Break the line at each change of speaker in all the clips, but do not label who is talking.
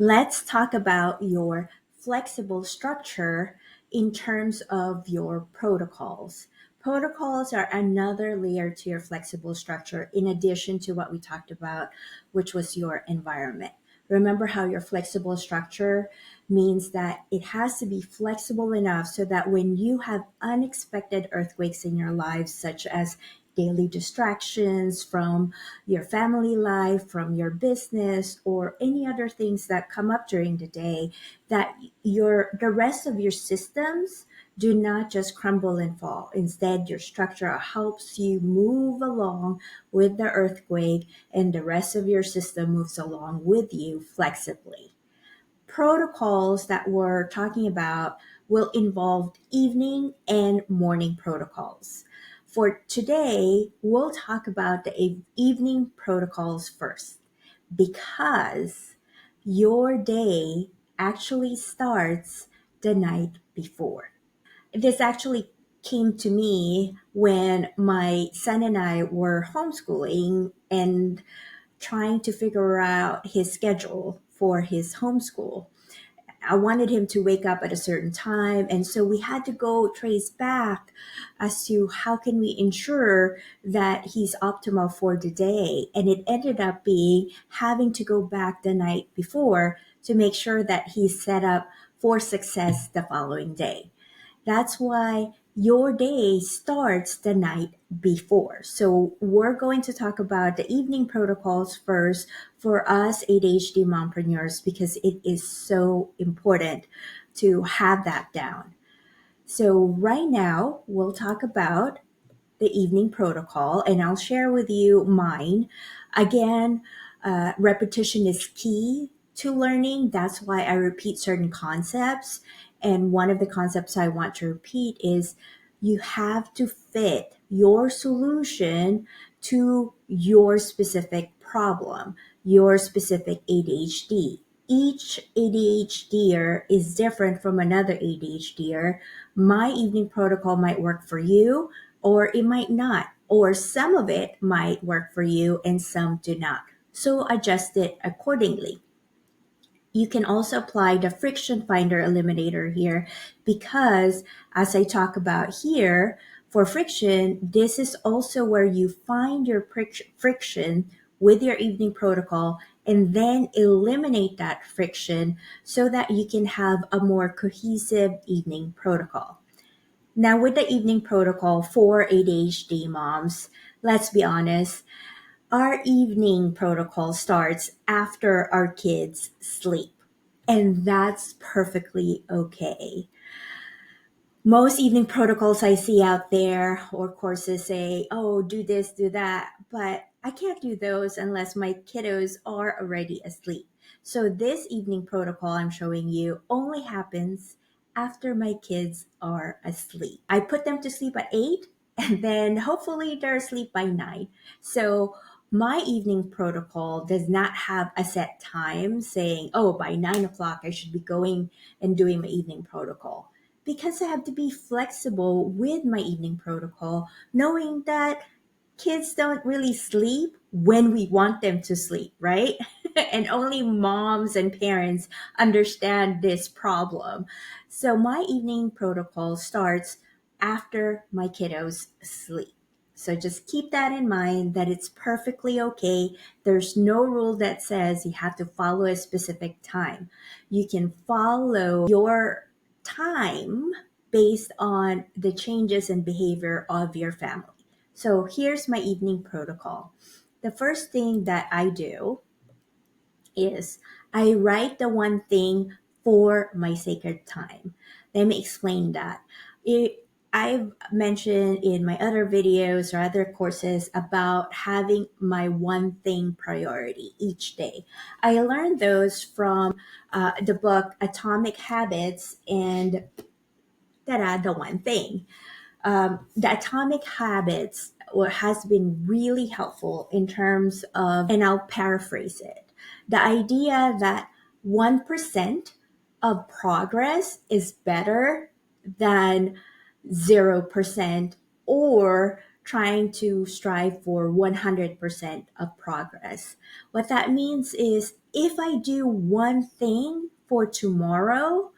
Let's talk about your flexible structure in terms of your protocols. Protocols are another layer to your flexible structure in addition to what we talked about, which was your environment. Remember how your flexible structure means that it has to be flexible enough so that when you have unexpected earthquakes in your lives, such as daily distractions from your family life, from your business, or any other things that come up during the day, that the rest of your systems do not just crumble and fall. Instead, your structure helps you move along with the earthquake, and the rest of your system moves along with you flexibly. Protocols that we're talking about will involve evening and morning protocols. For today, we'll talk about the evening protocols first because your day actually starts the night before. This actually came to me when my son and I were homeschooling and trying to figure out his schedule for his homeschool. I wanted him to wake up at a certain time, and so we had to go trace back as to how can we ensure that he's optimal for the day. And it ended up being having to go back the night before to make sure that he's set up for success the following day. That's why your day starts the night before. So we're going to talk about the evening protocols first for us ADHD mompreneurs because it is so important to have that down. So right now we'll talk about the evening protocol and I'll share with you mine. Again, repetition is key to learning. That's why I repeat certain concepts. And one of the concepts I want to repeat is you have to fit your solution to your specific problem, your specific ADHD. Each ADHDer is different from another ADHDer. My evening protocol might work for you, or it might not, or some of it might work for you and some do not. So adjust it accordingly. You can also apply the friction finder eliminator here because, as I talk about here, for friction, this is also where you find your friction with your evening protocol and then eliminate that friction so that you can have a more cohesive evening protocol. Now, with the evening protocol for ADHD moms, let's be honest, our evening protocol starts after our kids sleep, and that's perfectly okay. Most evening protocols I see out there or courses say, oh, do this, do that, but I can't do those unless my kiddos are already asleep. So this evening protocol I'm showing you only happens after my kids are asleep. I put them to sleep at 8 and then hopefully they're asleep by 9. So my evening protocol does not have a set time saying, oh, by 9 o'clock I should be going and doing my evening protocol because I have to be flexible with my evening protocol, knowing that kids don't really sleep when we want them to sleep, right? And only moms and parents understand this problem. So my evening protocol starts after my kiddos sleep. So just keep that in mind that it's perfectly okay. There's no rule that says you have to follow a specific time. You can follow your time based on the changes in behavior of your family. So here's my evening protocol. The first thing that I do is I write the one thing for my sacred time. Let me explain that. I've mentioned in my other videos or other courses about having my one thing priority each day. I learned those from the book Atomic Habits and the one thing. The Atomic Habits has been really helpful in terms of, and I'll paraphrase it, the idea that 1% of progress is better than 0% or trying to strive for 100% of progress. What that means is if I do one thing for tomorrow,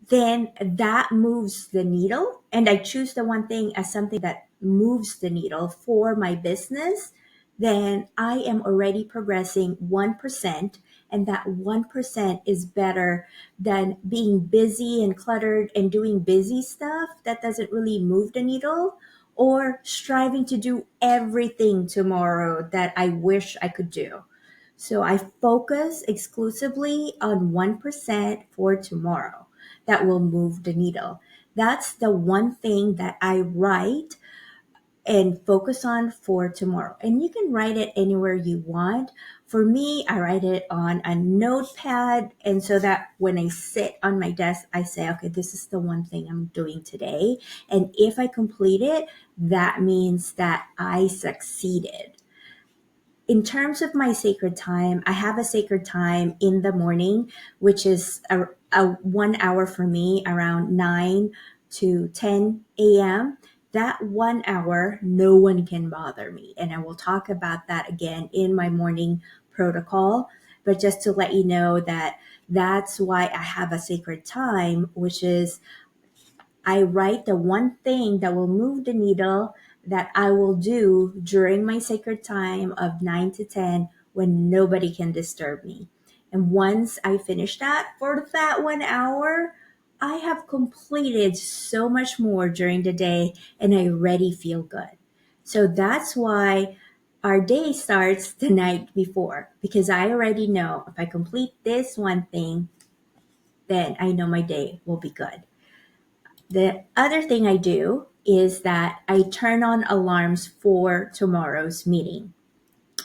then that moves the needle. And I choose the one thing as something that moves the needle for my business, then I am already progressing 1%. And that 1% is better than being busy and cluttered and doing busy stuff that doesn't really move the needle, or striving to do everything tomorrow that I wish I could do. So I focus exclusively on 1% for tomorrow that will move the needle. That's the one thing that I write and focus on for tomorrow. And you can write it anywhere you want. For me, I write it on a notepad. And so that when I sit on my desk, I say, okay, this is the one thing I'm doing today. And if I complete it, that means that I succeeded. In terms of my sacred time, I have a sacred time in the morning, which is a 1 hour for me around 9 to 10 a.m. That 1 hour, no one can bother me. And I will talk about that again in my morning protocol. But just to let you know that that's why I have a sacred time, which is I write the one thing that will move the needle that I will do during my sacred time of 9 to 10 when nobody can disturb me. And once I finish that for that 1 hour, I have completed so much more during the day and I already feel good. So that's why our day starts the night before, because I already know if I complete this one thing, then I know my day will be good. The other thing I do is that I turn on alarms for tomorrow's meeting.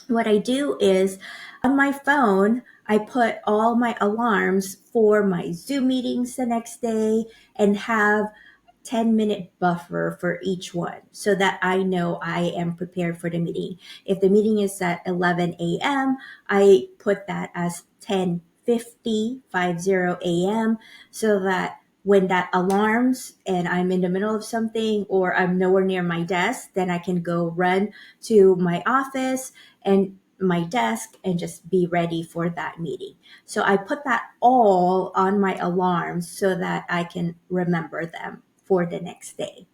What I do is on my phone, I put all my alarms for my Zoom meetings the next day and have 10-minute buffer for each one so that I know I am prepared for the meeting. If the meeting is at 11 a.m., I put that as 10:50 a.m. so that when that alarms and I'm in the middle of something or I'm nowhere near my desk, then I can go run to my office and my desk and just be ready for that meeting. So I put that all on my alarms so that I can remember them for the next day.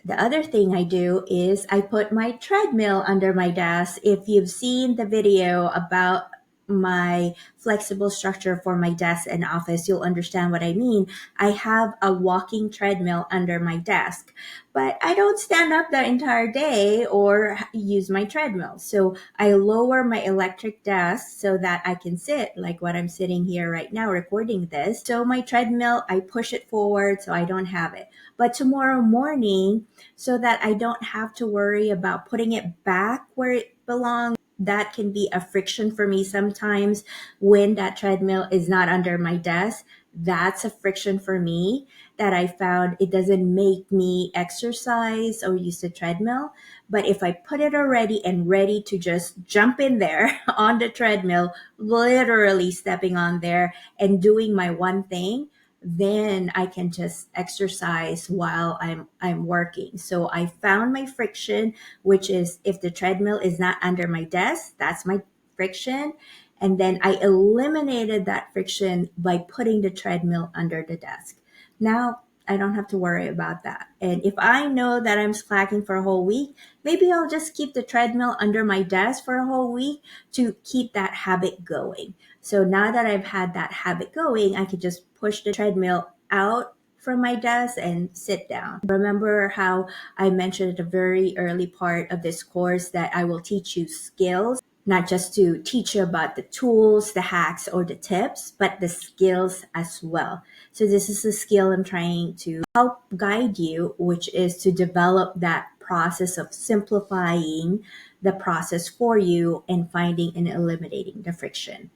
The other thing I do is I put my treadmill under my desk. If you've seen the video about my flexible structure for my desk and office, you'll understand what I mean. I have a walking treadmill under my desk, but I don't stand up the entire day or use my treadmill. So I lower my electric desk so that I can sit like what I'm sitting here right now recording this. So my treadmill, I push it forward so I don't have it. But tomorrow morning, so that I don't have to worry about putting it back where it belongs. That can be a friction for me sometimes when that treadmill is not under my desk. That's a friction for me that I found it doesn't make me exercise or use the treadmill. But if I put it already and ready to just jump in there on the treadmill, literally stepping on there and doing my one thing, then I can just exercise while I'm working. So I found my friction, which is if the treadmill is not under my desk, that's my friction. And then I eliminated that friction by putting the treadmill under the desk. Now I don't have to worry about that. And if I know that I'm slacking for a whole week, maybe I'll just keep the treadmill under my desk for a whole week to keep that habit going. So now that I've had that habit going, I could just push the treadmill out from my desk and sit down. Remember how I mentioned at the very early part of this course that I will teach you skills, not just to teach you about the tools, the hacks, or the tips, but the skills as well. So this is a skill I'm trying to help guide you, which is to develop that process of simplifying the process for you and finding and eliminating the friction.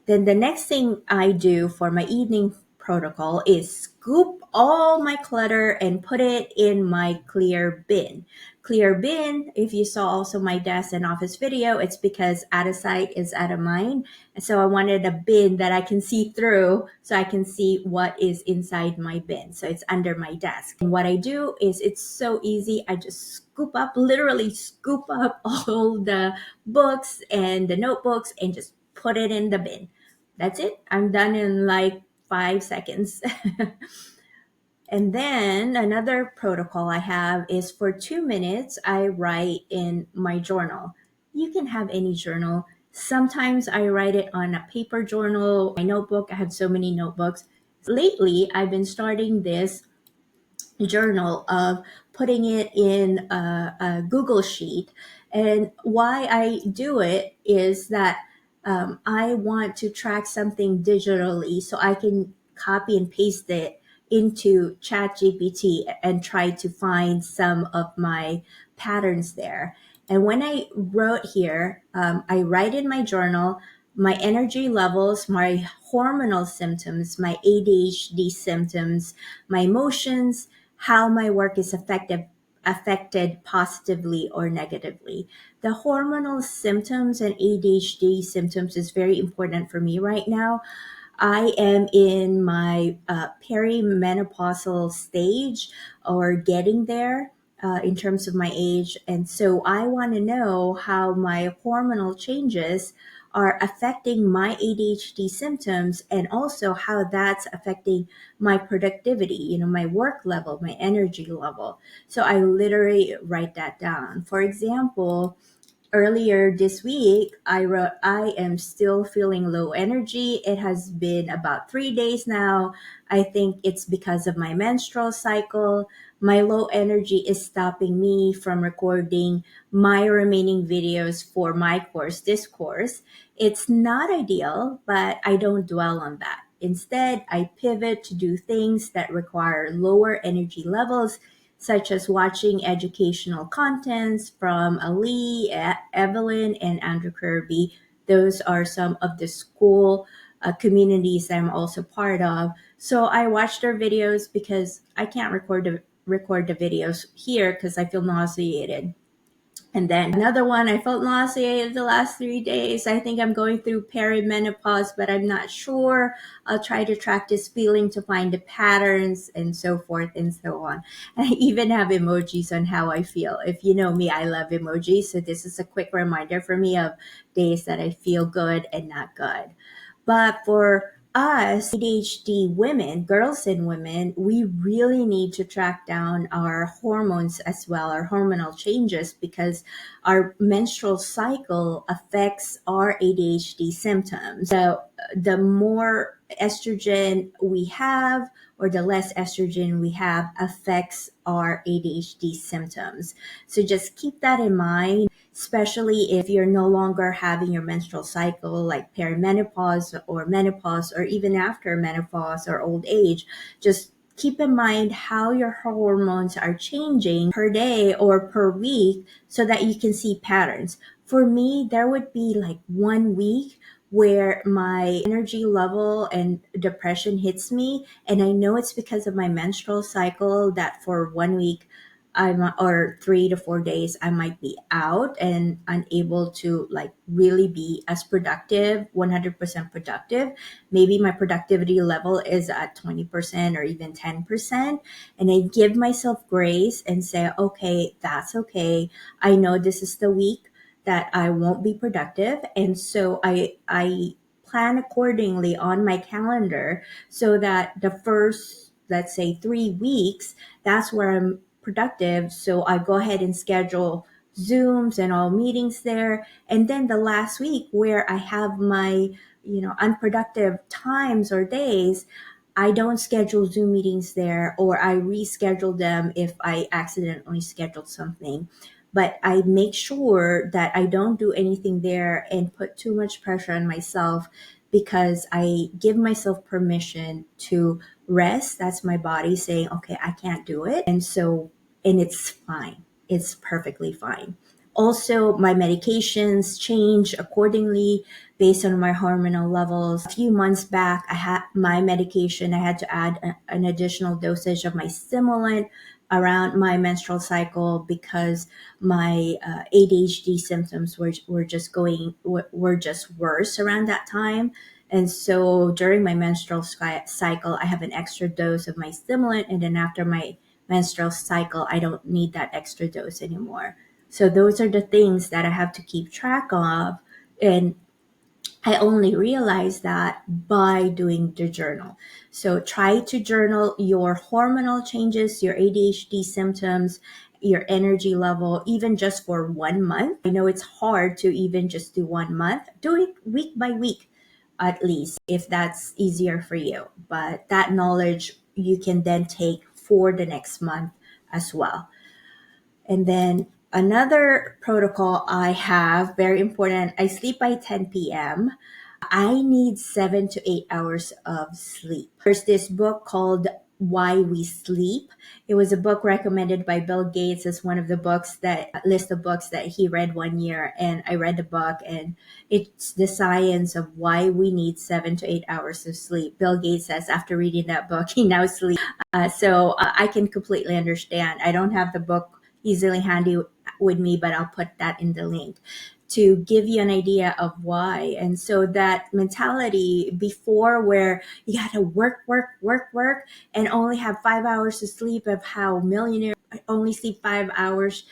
Then the next thing I do for my evening protocol is scoop all my clutter and put it in my clear bin. clear bin. If you saw also my desk and office video, it's because out of sight is out of mind. And so I wanted a bin that I can see through so I can see what is inside my bin. So it's under my desk. And what I do is it's so easy. I just literally scoop up all the books and the notebooks and just put it in the bin. That's it. I'm done in like 5 seconds. And then another protocol I have is for 2 minutes, I write in my journal. You can have any journal. Sometimes I write it on a paper journal, my notebook. I have so many notebooks. Lately, I've been starting this journal of putting it in a Google sheet. And why I do it is that I want to track something digitally so I can copy and paste it into ChatGPT and try to find some of my patterns there. And when I wrote here, I write in my journal my energy levels, my hormonal symptoms, my ADHD symptoms, my emotions, how my work is affected positively or negatively. The hormonal symptoms and ADHD symptoms is very important for me right now. I am in my perimenopausal stage or getting there in terms of my age. And so I want to know how my hormonal changes are affecting my ADHD symptoms and also how that's affecting my productivity, my work level, my energy level. So I literally write that down. For example, earlier this week, I wrote, I am still feeling low energy. It has been about 3 days now. I think it's because of my menstrual cycle. My low energy is stopping me from recording my remaining videos for my course, this course. It's not ideal, but I don't dwell on that. Instead, I pivot to do things that require lower energy levels, such as watching educational contents from Ali, Evelyn, and Andrew Kirby. Those are some of the school communities that I'm also part of. So I watch their videos because I can't record the videos here because I feel nauseated. And then another one, I felt nauseated the last 3 days. I think I'm going through perimenopause, but I'm not sure. I'll try to track this feeling to find the patterns and so forth and so on. And I even have emojis on how I feel. If you know me, I love emojis. So this is a quick reminder for me of days that I feel good and not good. But for us, ADHD women, girls and women, we really need to track down our hormones as well, our hormonal changes, because our menstrual cycle affects our ADHD symptoms. So the more estrogen we have, or the less estrogen we have, affects our ADHD symptoms. So just keep that in mind, especially if you're no longer having your menstrual cycle, like perimenopause or menopause, or even after menopause or old age. Just keep in mind how your hormones are changing per day or per week so that you can see patterns. For me, there would be like 1 week where my energy level and depression hits me, and I know it's because of my menstrual cycle, that for 1 week or 3 to 4 days I might be out and unable to like really be as productive, 100% productive. Maybe my productivity level is at 20% or even 10. And I give myself grace and say, okay, that's okay. I know this is the week that I won't be productive. And so I plan accordingly on my calendar so that the first, let's say, 3 weeks, that's where I'm productive. So I go ahead and schedule Zooms and all meetings there. And then the last week where I have my, unproductive times or days, I don't schedule Zoom meetings there, or I reschedule them if I accidentally scheduled something. But I make sure that I don't do anything there and put too much pressure on myself, because I give myself permission to rest. That's my body saying, okay, I can't do it. And it's fine. It's perfectly fine. Also, my medications change accordingly based on my hormonal levels. A few months back, I had my medication, I had to add an additional dosage of my stimulant around my menstrual cycle because my ADHD symptoms were just worse around that time. And so during my cycle, I have an extra dose of my stimulant, and then after my menstrual cycle, I don't need that extra dose anymore. So those are the things that I have to keep track of, and I only realized that by doing the journal. So try to journal your hormonal changes, your ADHD symptoms, your energy level, even just for 1 month. I know it's hard to even just do 1 month. Do it week by week, at least, if that's easier for you. But that knowledge you can then take for the next month as well. And then another protocol I have, very important, I sleep by 10 p.m. I need 7 to 8 hours of sleep. There's this book called Why We Sleep. It was a book recommended by Bill Gates as one of the books that list of books that he read one year. And I read the book, and it's the science of why we need 7 to 8 hours of sleep. Bill Gates says after reading that book, he now sleeps. So I can completely understand. I don't have the book easily handy with me, but I'll put that in the link to give you an idea of why. And so that mentality before, where you got to work, and only have 5 hours of sleep, of how millionaires only sleep 5 hours,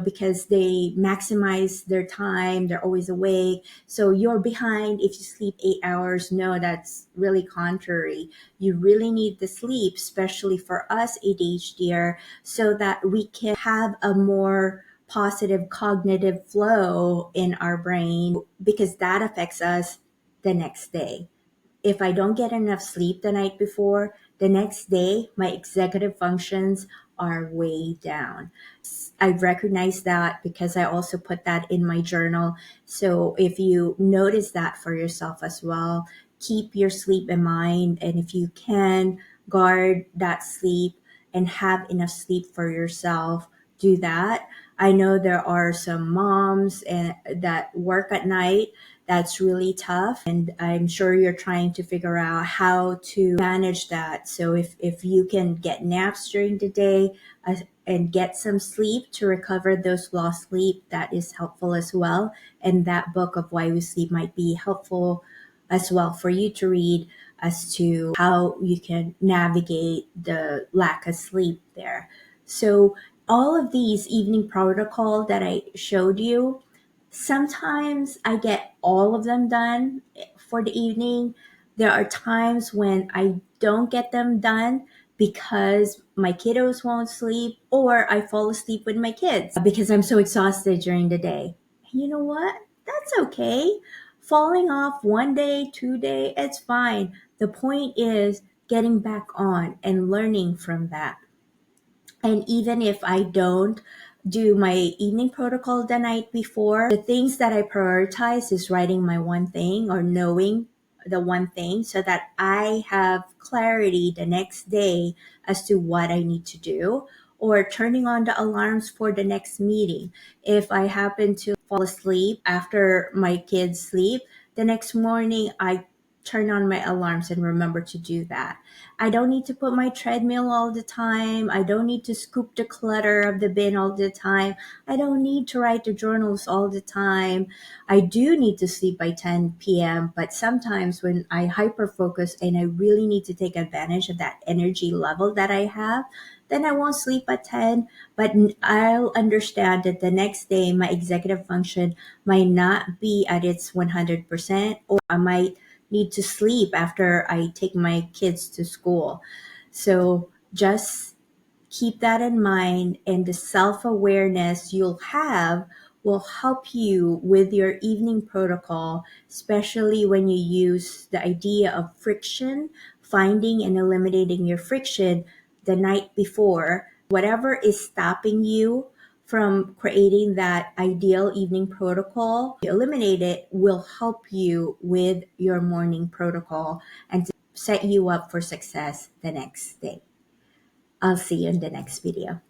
because they maximize their time, they're always awake. So you're behind if you sleep 8 hours. No, that's really contrary. You really need the sleep, especially for us ADHDer, so that we can have a more positive cognitive flow in our brain, because that affects us the next day. If I don't get enough sleep the night before, the next day, my executive functions are way down. I've recognized that because I also put that in my journal. So if you notice that for yourself as well, keep your sleep in mind. And if you can guard that sleep and have enough sleep for yourself, do that. I know there are some moms that work at night. That's really tough. And I'm sure you're trying to figure out how to manage that. So if you can get naps during the day and get some sleep to recover those lost sleep, that is helpful as well. And that book of Why We Sleep might be helpful as well for you to read, as to how you can navigate the lack of sleep there. So all of these evening protocol that I showed you, sometimes I get all of them done for the evening. There are times when I don't get them done because my kiddos won't sleep, or I fall asleep with my kids because I'm so exhausted during the day. And you know what? That's okay. Falling off 1 day, 2 day, it's fine. The point is getting back on and learning from that. And even if I don't do my evening protocol the night before, the things that I prioritize is writing my one thing, or knowing the one thing, so that I have clarity the next day as to what I need to do, or turning on the alarms for the next meeting. If I happen to fall asleep after my kids sleep, the next morning I turn on my alarms and remember to do that. I don't need to put my treadmill all the time. I don't need to scoop the clutter of the bin all the time. I don't need to write the journals all the time. I do need to sleep by 10 p.m., but sometimes when I hyper focus and I really need to take advantage of that energy level that I have, then I won't sleep at 10, but I'll understand that the next day my executive function might not be at its 100%, or I might need to sleep after I take my kids to school. So just keep that in mind, and the self-awareness you'll have will help you with your evening protocol, especially when you use the idea of friction, finding and eliminating your friction the night before. Whatever is stopping you from creating that ideal evening protocol, eliminate it, will help you with your morning protocol and to set you up for success the next day. I'll see you in the next video.